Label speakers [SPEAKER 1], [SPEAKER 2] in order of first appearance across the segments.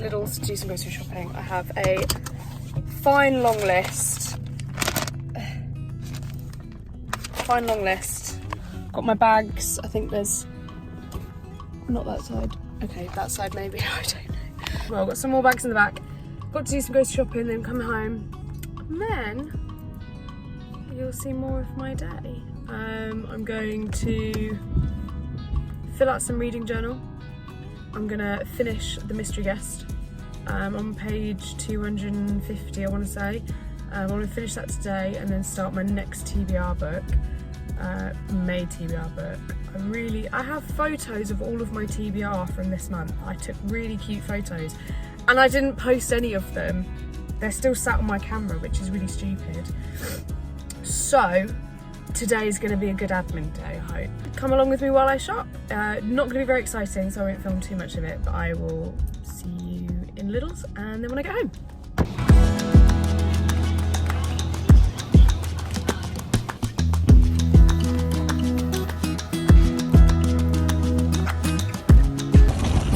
[SPEAKER 1] Lidl's to do some grocery shopping. I have a fine long list. Got my bags. I think there's not that side. Okay, that side maybe. I don't know. Well, I've got some more bags in the back. Got to do some grocery shopping, then come home. And then you'll see more of my day. I'm going to fill out some reading journal. I'm gonna finish The Mystery Guest. On page 250, I want to say. I want to finish that today and then start my next TBR book, May TBR book. I have photos of all of my TBR from this month. I took really cute photos and I didn't post any of them. They're still sat on my camera, which is really stupid. So today is going to be a good admin day, I hope. Come along with me while I shop. Not going to be very exciting, so I won't film too much of it, but I will see you in Lidl's and then when I get home.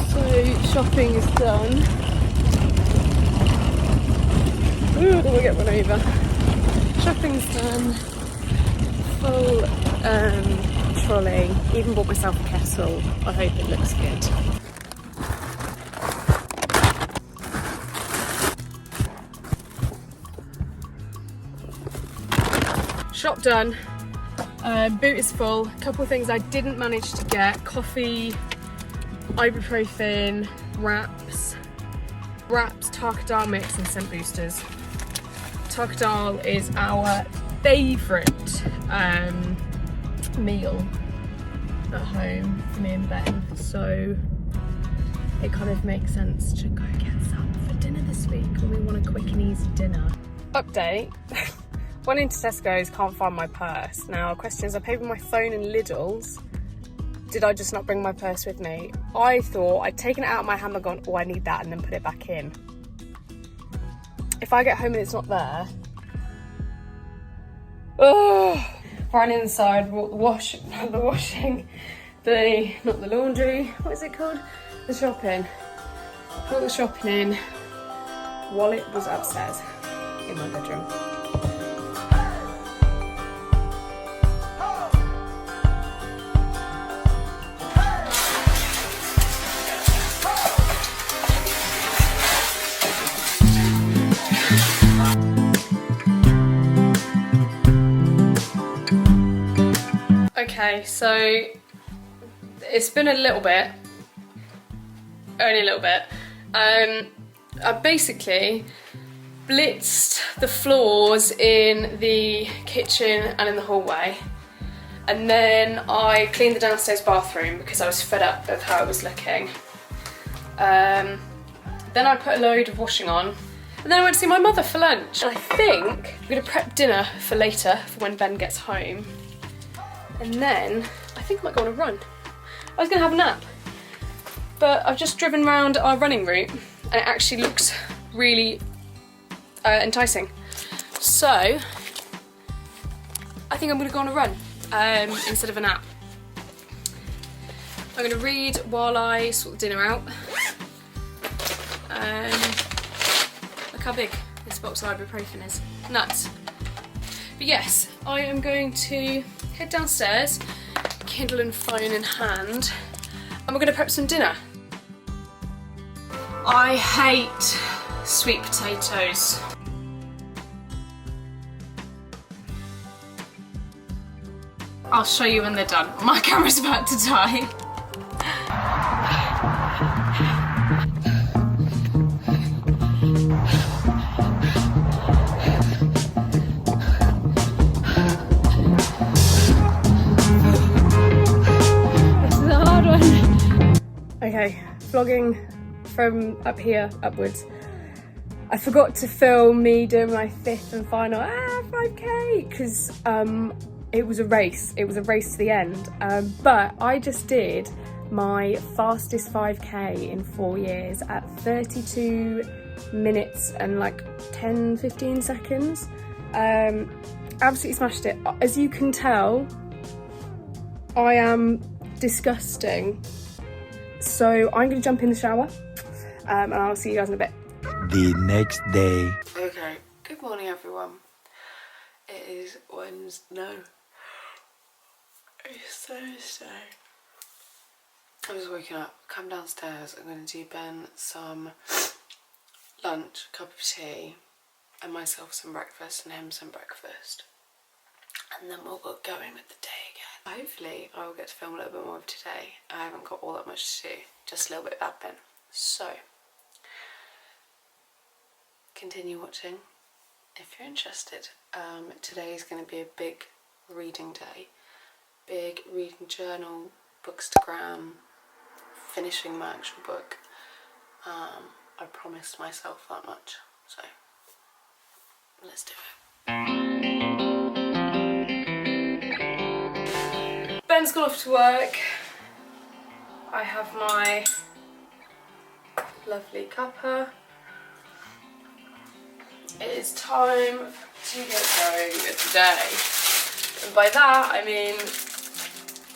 [SPEAKER 1] So shopping is done. Ooh, I don't want to get one over. Shopping's done. Full trolley. Even bought myself a kettle. I hope it looks good. Shop done. Boot is full. A couple of things I didn't manage to get: coffee, ibuprofen, wraps, Tarkadal mix, and scent boosters. Tarkadal is our favourite meal at home for me and Ben, so it kind of makes sense to go get some for dinner this week when we want a quick and easy dinner. Update. Went into Tesco's, can't find my purse. Now, question is, I paid with my phone in Lidl's. Did I just not bring my purse with me? I thought I'd taken it out of my hand and gone, oh, I need that, and then put it back in. If I get home and it's not there, ran inside, brought not the laundry, what is it called? The shopping. Brought the shopping in. Wallet was upstairs in my bedroom. Okay, so it's been a little bit, only a little bit. I basically blitzed the floors in the kitchen and in the hallway, and then I cleaned the downstairs bathroom because I was fed up of how it was looking. Then I put a load of washing on, and then I went to see my mother for lunch. And I think I'm gonna prep dinner for later, for when Ben gets home. And then I think I might go on a run. I was gonna have a nap, but I've just driven around our running route and it actually looks really enticing. So I think I'm gonna go on a run instead of a nap. I'm gonna read while I sort the dinner out. Look how big this box of ibuprofen is. Nuts. But yes, I am going to head downstairs, Kindle and phone in hand, and we're going to prep some dinner. I hate sweet potatoes. I'll show you when they're done. My camera's about to die. Okay, vlogging from up here upwards. I forgot to film me doing my 5th and final 5k because it was a race. It was a race to the end. But I just did my fastest 5k in 4 years at 32 minutes and like 10-15 seconds. Absolutely smashed it. As you can tell, I am disgusting. So I'm going to jump in the shower and I'll see you guys in a bit.
[SPEAKER 2] The next day.
[SPEAKER 1] Okay, good morning everyone. It is Wednesday. No, it's Thursday. I'm just waking up, come downstairs, I'm going to do Ben some lunch, cup of tea, and myself some breakfast and him some breakfast. And then we'll get going with the day again. Hopefully I will get to film a little bit more of today. I haven't got all that much to do, just a little bit of admin. So, continue watching if you're interested. Today is going to be a big reading day. Big reading journal, bookstagram, finishing my actual book. I promised myself that much, so let's do it. Ben's gone off to work. I have my lovely cuppa. It is time to get going with the day. And by that I mean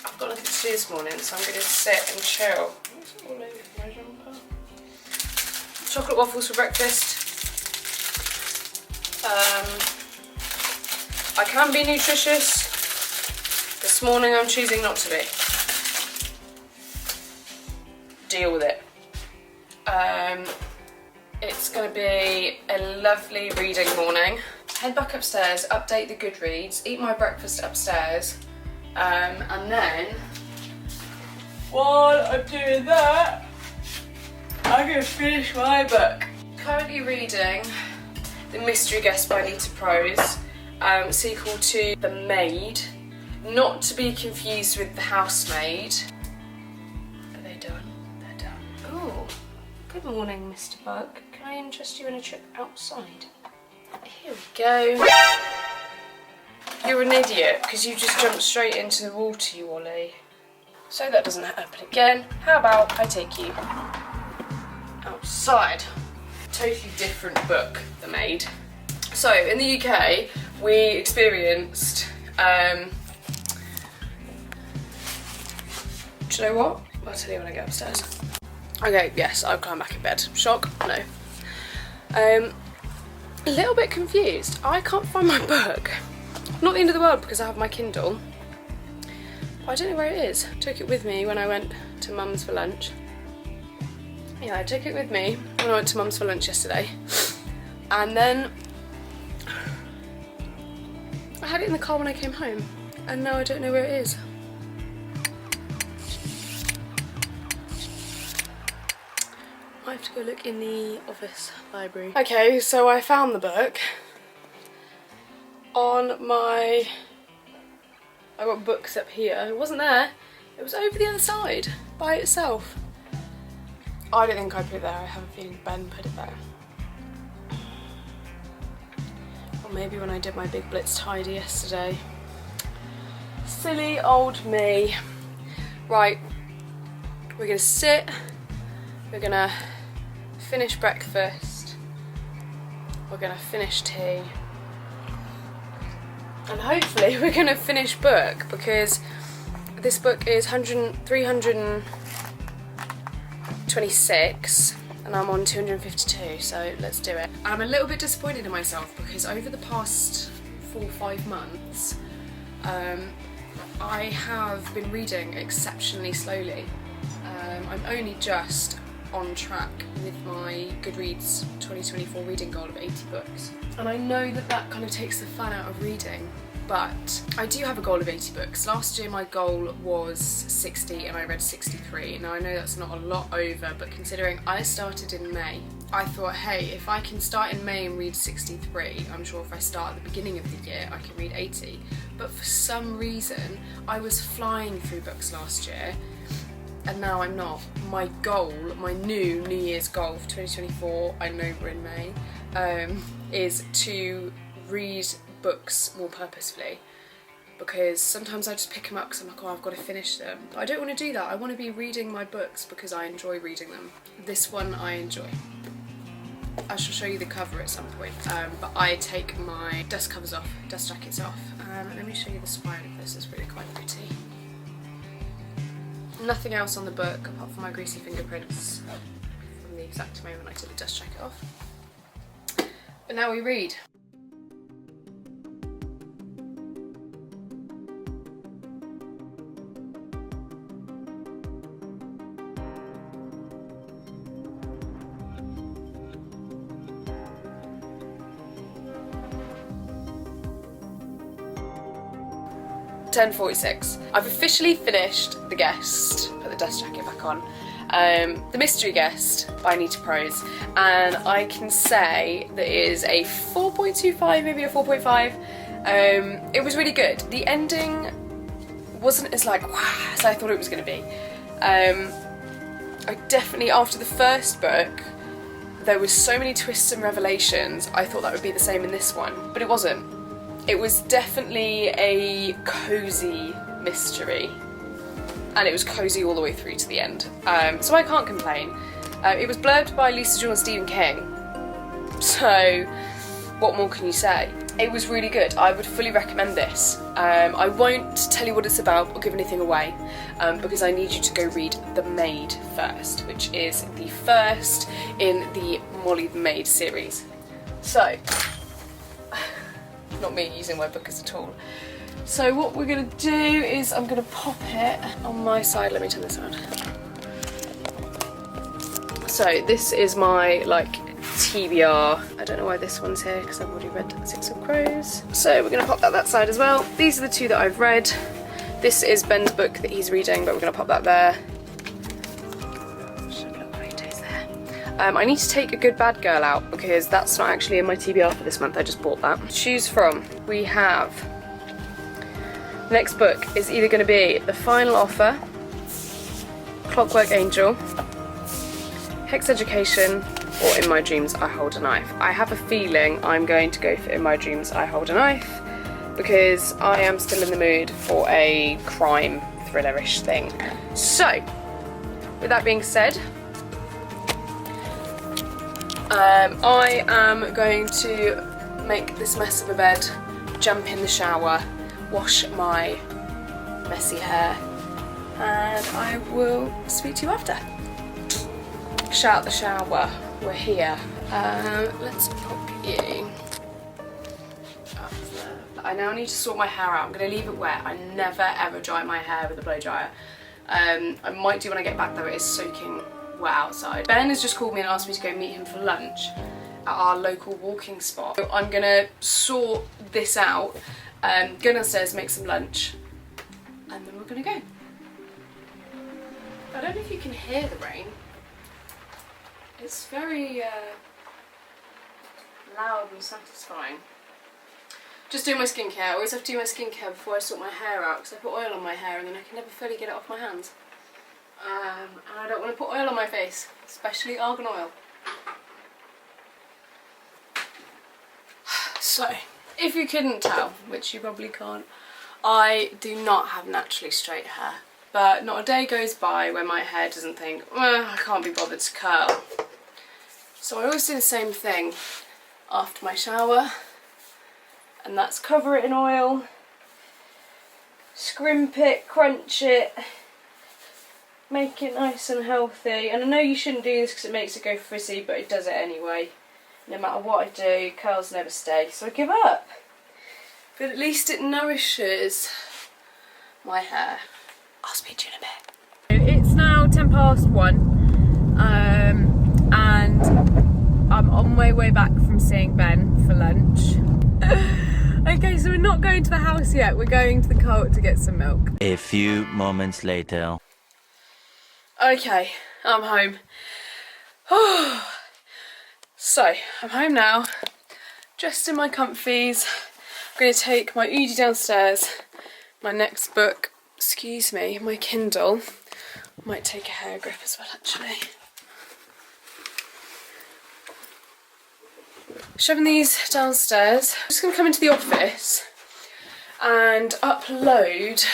[SPEAKER 1] I've got nothing to do this morning, so I'm going to sit and chill. What's all over my jumper? Chocolate waffles for breakfast. I can be nutritious. This morning I'm choosing not to be. Deal with it. It's going to be a lovely reading morning. Head back upstairs, update the Goodreads, eat my breakfast upstairs, and then while I'm doing that, I'm going to finish my book. Currently reading The Mystery Guest by Anita Prose, sequel to The Maid, not to be confused with The Housemaid. Are they done? They're done. Oh, good morning, Mr. Bug. Can I interest you in a trip outside? Here we go. You're an idiot because you just jumped straight into the water, you Ollie. So that doesn't happen again. How about I take you outside? Totally different book, The Maid. So in the UK, we experienced. Do you know what? I'll tell you when I get upstairs. Okay, yes, I'll climb back in bed. Shock? No. A little bit confused. I can't find my book. Not the end of the world because I have my Kindle. But I don't know where it is. Took it with me when I went to Mum's for lunch. Yeah, I took it with me when I went to Mum's for lunch yesterday. And then I had it in the car when I came home. And now I don't know where it is. I have to go look in the office library. Okay, so I found the book on my... I got books up here. It wasn't there. It was over the other side by itself. I don't think I put it there. I have a feeling Ben put it there. Or maybe when I did my big blitz tidy yesterday. Silly old me. Right, we're gonna sit. We're gonna finish breakfast, we're gonna finish tea, and hopefully we're gonna finish book, because this book is 326 and I'm on 252, so let's do it. I'm a little bit disappointed in myself because over the past 4 or 5 months I have been reading exceptionally slowly. I'm only just on track with my Goodreads 2024 reading goal of 80 books. And I know that that kind of takes the fun out of reading, but I do have a goal of 80 books. Last year my goal was 60 and I read 63. Now I know that's not a lot over, but considering I started in May, I thought, hey, if I can start in May and read 63, I'm sure if I start at the beginning of the year, I can read 80. But for some reason, I was flying through books last year, and now I'm not. My goal, my New Year's goal for 2024, I know we're in May, is to read books more purposefully. Because sometimes I just pick them up because I'm like, oh, I've got to finish them. But I don't want to do that. I want to be reading my books because I enjoy reading them. This one I enjoy. I shall show you the cover at some point, but I take my dust covers off, dust jackets off. Let me show you the spine of this, it's really quite pretty. Nothing else on the book apart from my greasy fingerprints from the the exact moment I took the dust jacket off. But now we read. "10:46. I've officially finished The Guest." Put the dust jacket back on. The Mystery Guest by Anita Prose, and I can say that it is a 4.25, maybe a 4.5. It was really good. The ending wasn't as like wow as I thought it was going to be. I definitely, after the first book, there was so many twists and revelations. I thought that would be the same in this one, but it wasn't. It was definitely a cosy mystery, and it was cosy all the way through to the end. So I can't complain. It was blurbed by Lisa Joy and Stephen King, so what more can you say? It was really good. I would fully recommend this. I won't tell you what it's about or give anything away, because I need you to go read The Maid first, which is the first in the Molly the Maid series. So, not me using my book as a tool. So what we're going to do is I'm going to pop it on my side. Let me turn this around. So this is my like TBR. I don't know why this one's here because I've already read Six of Crows. So we're going to pop that side as well. These are the two that I've read. This is Ben's book that he's reading, but we're going to pop that there. I need to take A Good Bad Girl out because that's not actually in my TBR for this month. I just bought that. To choose from, we have, the next book is either going to be The Final Offer, Clockwork Angel, Hex Education, or In My Dreams I Hold a Knife. I have a feeling I'm going to go for In My Dreams I Hold a Knife because I am still in the mood for a crime thriller-ish thing. So, with that being said, I am going to make this mess of a bed, jump in the shower, wash my messy hair, and I will speak to you after. Shout the shower, we're here. Let's pop you up there. I now need to sort my hair out. I'm going to leave it wet. I never ever dry my hair with a blow dryer. I might do when I get back though, it is soaking wet outside. Ben has just called me and asked me to go meet him for lunch at our local walking spot. So I'm gonna sort this out, go downstairs, make some lunch, and then we're gonna go. I don't know if you can hear the rain. It's very loud and satisfying. Just doing my skincare. I always have to do my skincare before I sort my hair out because I put oil on my hair and then I can never fully get it off my hands. And I don't want to put oil on my face, especially argan oil. So, if you couldn't tell, which you probably can't, I do not have naturally straight hair. But not a day goes by where my hair doesn't think, I can't be bothered to curl. So I always do the same thing after my shower, and that's cover it in oil, scrimp it, crunch it, make it nice and healthy. And I know you shouldn't do this because it makes it go frizzy, but it does it anyway. No matter what I do, curls never stay, so I give up. But at least it nourishes my hair. I'll speak to you in a bit. It's now 1:10, and I'm on my way back from seeing Ben for lunch. Okay, so we're not going to the house yet, we're going to the cult to get some milk.
[SPEAKER 2] A few moments later.
[SPEAKER 1] Okay, I'm home. So, I'm home now, dressed in my comfies. I'm going to take my Udi downstairs, my next book, excuse me, my Kindle. Might take a hair grip as well actually. Shoving these downstairs. I'm just going to come into the office and upload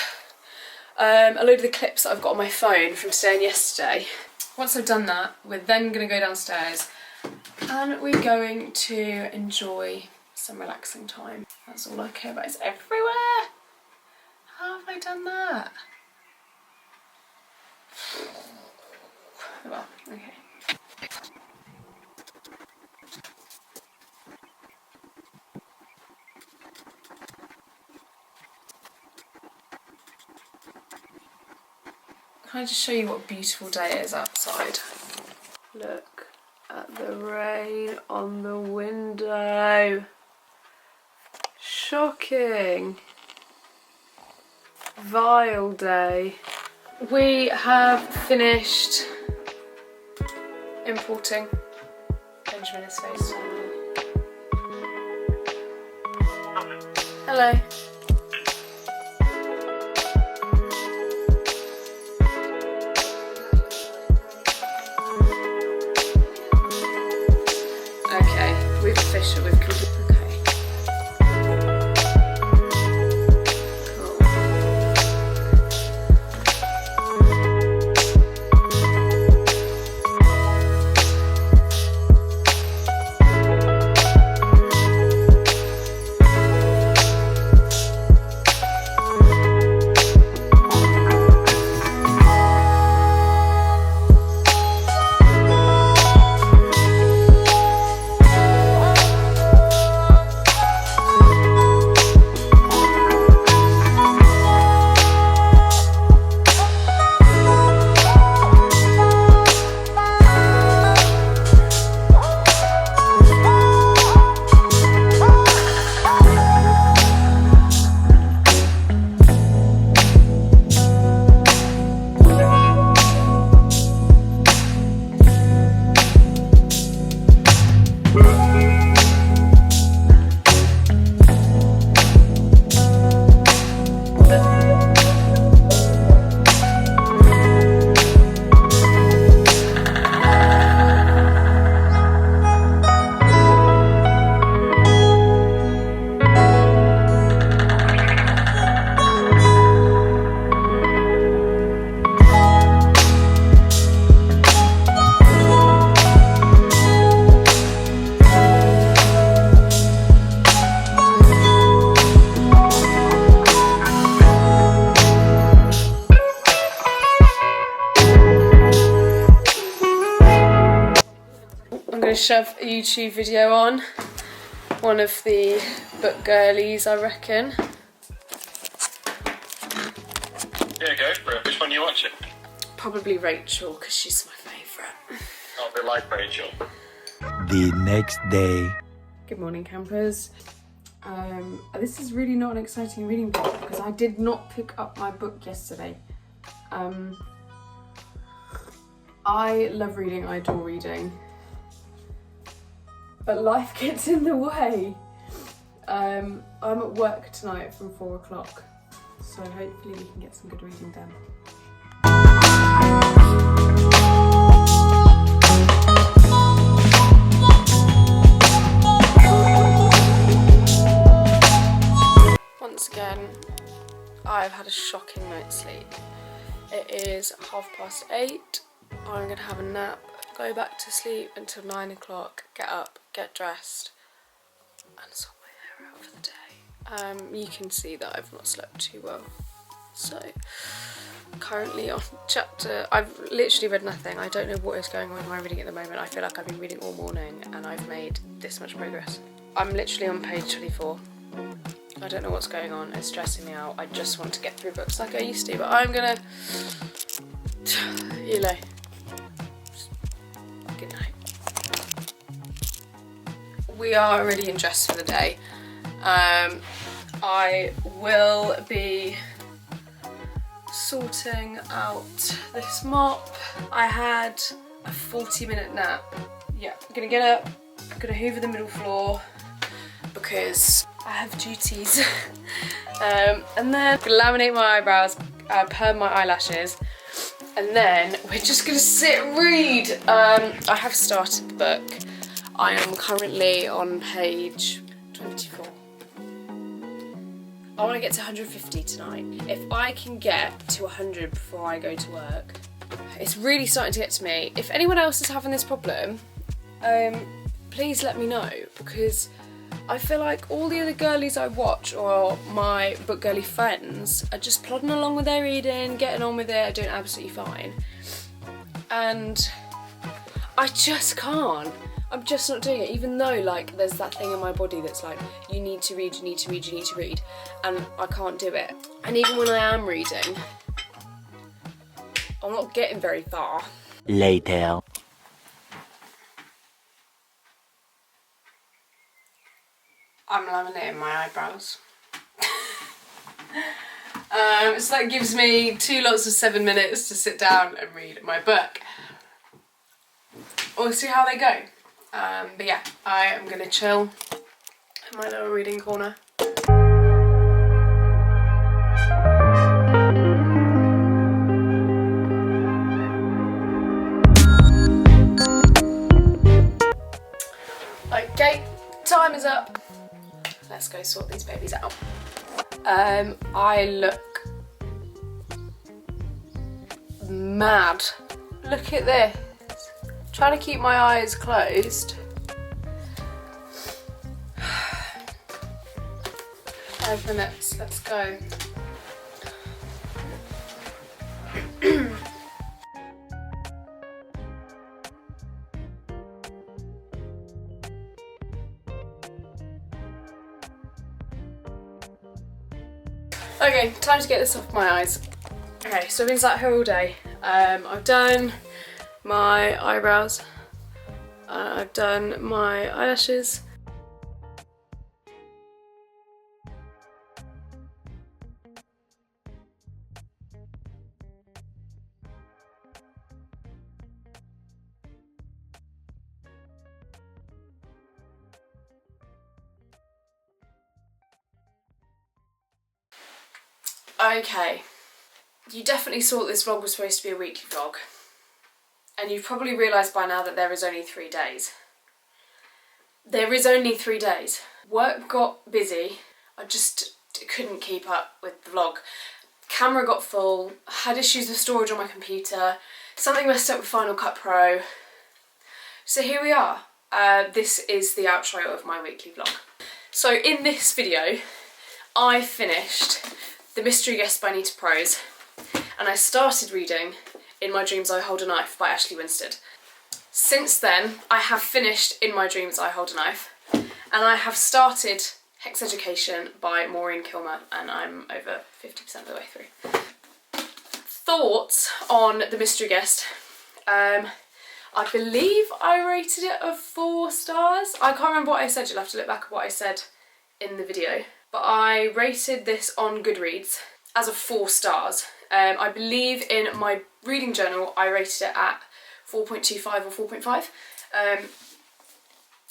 [SPEAKER 1] a load of the clips that I've got on my phone from today and yesterday. Once I've done that, we're then going to go downstairs and we're going to enjoy some relaxing time. That's all I care about. It's everywhere. How have I done that? Well, okay. Can I just show you what a beautiful day it is outside? Look at the rain on the window. Shocking. Vile day. We have finished importing Benjamin's face. Hello. Okay, we've official, we've completed. I'm going to shove a YouTube video on. One of the book girlies, I reckon.
[SPEAKER 3] Yeah, go for it. Which one are you watching?
[SPEAKER 1] Probably Rachel, because she's my favourite.
[SPEAKER 3] Oh, they like Rachel.
[SPEAKER 2] The next day.
[SPEAKER 1] Good morning, campers. This is really not an exciting reading book because I did not pick up my book yesterday. I love reading, I adore reading. But life gets in the way. I'm at work tonight from 4 o'clock, so hopefully we can get some good reading done. Once again, I've had a shocking night's sleep. It is 8:30. I'm gonna have a nap, go back to sleep until 9 o'clock, get up, get dressed, and sort my hair out for the day. You can see that I've not slept too well. So, currently on chapter, I've literally read nothing. I don't know what is going on with my reading at the moment. I feel like I've been reading all morning and I've made this much progress. I'm literally on page 24. I don't know what's going on, it's stressing me out. I just want to get through books like I used to, but I'm gonna, you know, good night. We are already in dress for the day. I will be sorting out this mop. I had a 40-minute nap. Yeah, I'm gonna get up, I'm gonna hoover the middle floor because I have duties. And then I'm gonna laminate my eyebrows, perm my eyelashes, and then we're just gonna sit and read. I have started the book. I am currently on page 24. I want to get to 150 tonight. If I can get to 100 before I go to work, it's really starting to get to me. If anyone else is having this problem, please let me know, because I feel like all the other girlies I watch or my book girly friends are just plodding along with their reading, getting on with it, doing absolutely fine. And I just can't. I'm just not doing it, even though like there's that thing in my body that's like, you need to read, you need to read, you need to read, and I can't do it. And even when I am reading, I'm not getting very far.
[SPEAKER 2] Later.
[SPEAKER 1] I'm laminating my eyebrows. So that gives me 2 lots of 7 minutes to sit down and read my book. We'll see how they go. But yeah, I am going to chill in my little reading corner. Okay, time is up. Let's go sort these babies out. I look mad. Look at this. Trying to keep my eyes closed. 5 minutes, let's go. Okay, time to get this off my eyes. Okay, so I've been sat here all day. I've done my eyebrows, I've done my eyelashes. Okay, you definitely saw that this vlog was supposed to be a weekly vlog, and you've probably realised by now that there is only 3 days. There is only 3 days. Work got busy, I just couldn't keep up with the vlog. Camera got full, had issues with storage on my computer, something messed up with Final Cut Pro. So here we are. This is the outro of my weekly vlog. So in this video, I finished The Mystery Guest by Anita Prose, and I started reading In My Dreams I Hold a Knife by Ashley Winstead. Since then, I have finished In My Dreams I Hold a Knife, and I have started Hex Education by Maureen Kilmer, and I'm over 50% of the way through. Thoughts on The Mystery Guest. I believe I rated it a 4 stars. I can't remember what I said, you'll have to look back at what I said in the video. But I rated this on Goodreads as a 4 stars. I believe in my reading journal I rated it at 4.25 or 4.5.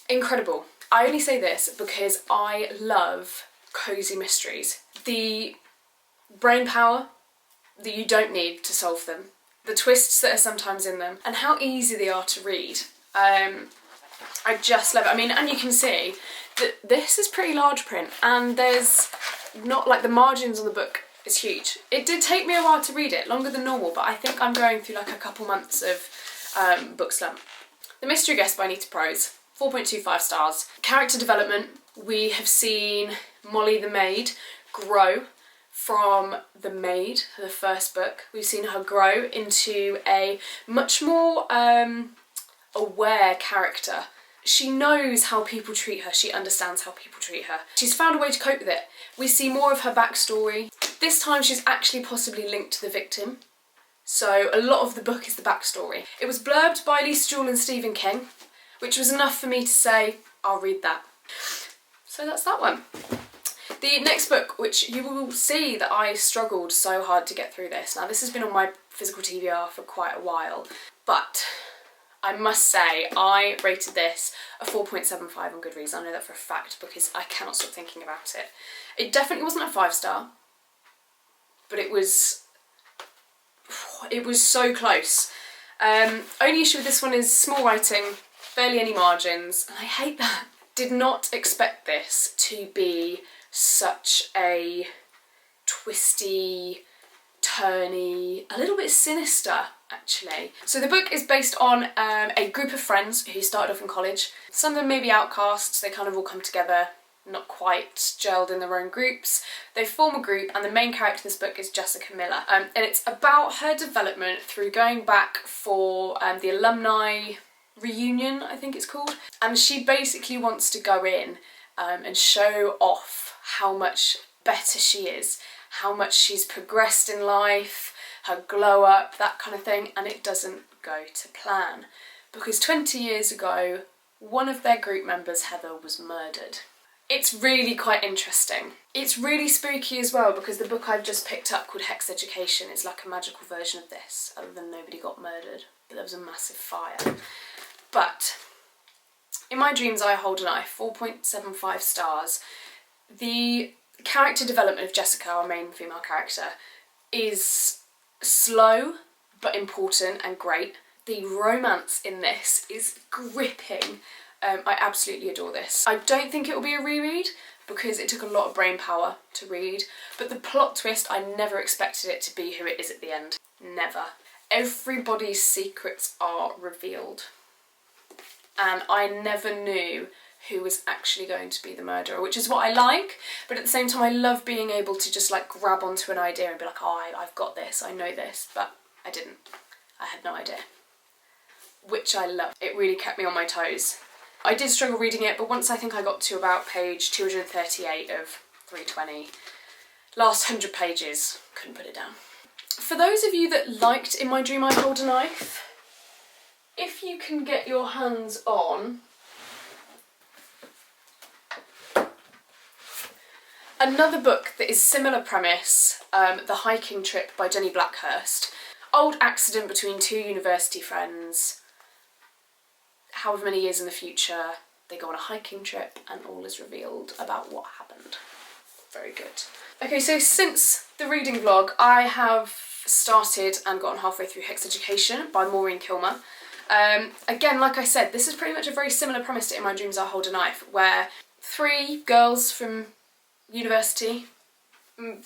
[SPEAKER 1] Incredible. I only say this because I love cosy mysteries. The brain power that you don't need to solve them, the twists that are sometimes in them, and how easy they are to read. I just love it. I mean, and you can see that this is pretty large print, and there's not like the margins on the book is huge. It did take me a while to read it, longer than normal, but I think I'm going through like a couple months of book slump. The Mystery Guest by Anita Prose, 4.25 stars. Character development, we have seen Molly the maid grow from the maid, the first book. We've seen her grow into a much more aware character. She knows how people treat her, she understands how people treat her. She's found a way to cope with it. We see more of her backstory. This time she's actually possibly linked to the victim. So a lot of the book is the backstory. It was blurbed by Lisa Jewell and Stephen King, which was enough for me to say, I'll read that. So that's that one. The next book, which you will see that I struggled so hard to get through this. Now this has been on my physical TBR for quite a while, but I must say I rated this a 4.75 on Goodreads. I know that for a fact because I cannot stop thinking about it. It definitely wasn't a 5 star, but it was so close. Only issue with this one is small writing, barely any margins, and I hate that. Did not expect this to be such a twisty, turny, a little bit sinister actually. So the book is based on a group of friends who started off in college. Some of them may be outcasts, they kind of all come together, not quite gelled in their own groups. They form a group, and the main character in this book is Jessica Miller. And it's about her development through going back for the alumni reunion, I think it's called. And she basically wants to go in and show off how much better she is, how much she's progressed in life, her glow up, that kind of thing, and it doesn't go to plan. Because 20 years ago, one of their group members, Heather, was murdered. It's really quite interesting. It's really spooky as well, because the book I've just picked up called Hex Education is like a magical version of this, other than nobody got murdered, but there was a massive fire. But in my dreams I hold a knife, 4.75 stars. The character development of Jessica, our main female character, is slow but important and great. The romance in this is gripping. I absolutely adore this. I don't think it will be a reread because it took a lot of brain power to read, but the plot twist, I never expected it to be who it is at the end. Never. Everybody's secrets are revealed, and I never knew who was actually going to be the murderer, which is what I like, but at the same time I love being able to just like grab onto an idea and be like, oh, I've got this, I know this, but I didn't. I had no idea. Which I love. It really kept me on my toes. I did struggle reading it, but once I think I got to about page 238 of 320, last 100 pages, couldn't put it down. For those of you that liked In My Dream I Hold a Knife, if you can get your hands on another book that is similar premise, The Hiking Trip by Jenny Blackhurst. Old accident between two university friends. However many years in the future, they go on a hiking trip and all is revealed about what happened. Very good. Okay, so since the reading vlog, I have started and gotten halfway through Hex Education by Maureen Kilmer. Again, like I said, this is pretty much a very similar premise to In My Dreams I Hold a Knife, where 3 girls from university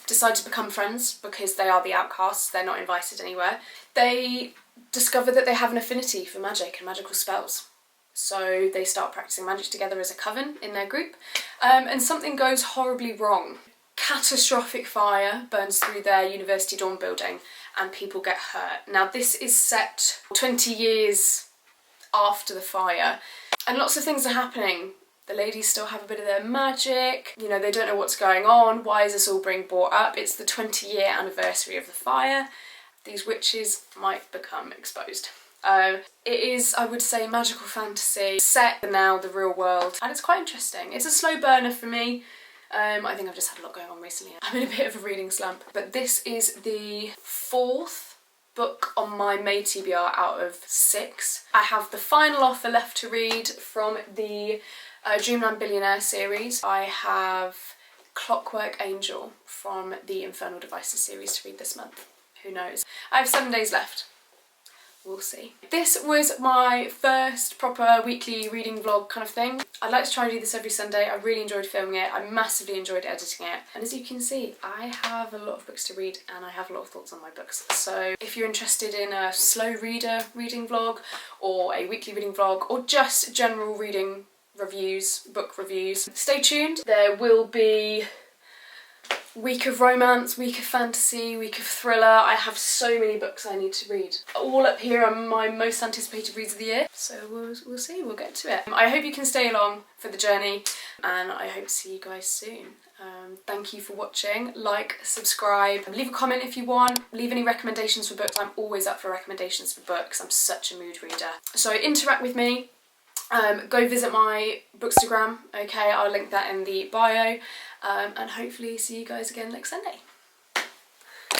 [SPEAKER 1] decide to become friends because they are the outcasts, they're not invited anywhere. They discover that they have an affinity for magic and magical spells. So they start practicing magic together as a coven in their group, and something goes horribly wrong. Catastrophic fire burns through their university dorm building and people get hurt. Now this is set 20 years after the fire and lots of things are happening. The ladies still have a bit of their magic, you know, they don't know what's going on, why is this all being brought up? It's the 20-year anniversary of the fire. These witches might become exposed. It is, I would say, magical fantasy, set now the real world, and it's quite interesting. It's a slow burner for me. I think I've just had a lot going on recently. I'm in a bit of a reading slump, but this is the 4th book on my May TBR out of 6. I have the final offer left to read from the Dreamland Billionaire series. I have Clockwork Angel from the Infernal Devices series to read this month. Who knows? I have 7 days left. We'll see. This was my first proper weekly reading vlog kind of thing. I'd like to try and do this every Sunday. I really enjoyed filming it. I massively enjoyed editing it. And as you can see, I have a lot of books to read and I have a lot of thoughts on my books. So if you're interested in a slow reader reading vlog or a weekly reading vlog or just general reading reviews, book reviews, stay tuned. There will be week of romance, week of fantasy, week of thriller. I have so many books I need to read. All up here are my most anticipated reads of the year. So we'll see, we'll get to it. I hope you can stay along for the journey and I hope to see you guys soon. Thank you for watching. Like, subscribe, leave a comment if you want, leave any recommendations for books. I'm always up for recommendations for books. I'm such a mood reader. So interact with me. Go visit my Bookstagram, okay, I'll link that in the bio, and hopefully see you guys again next Sunday.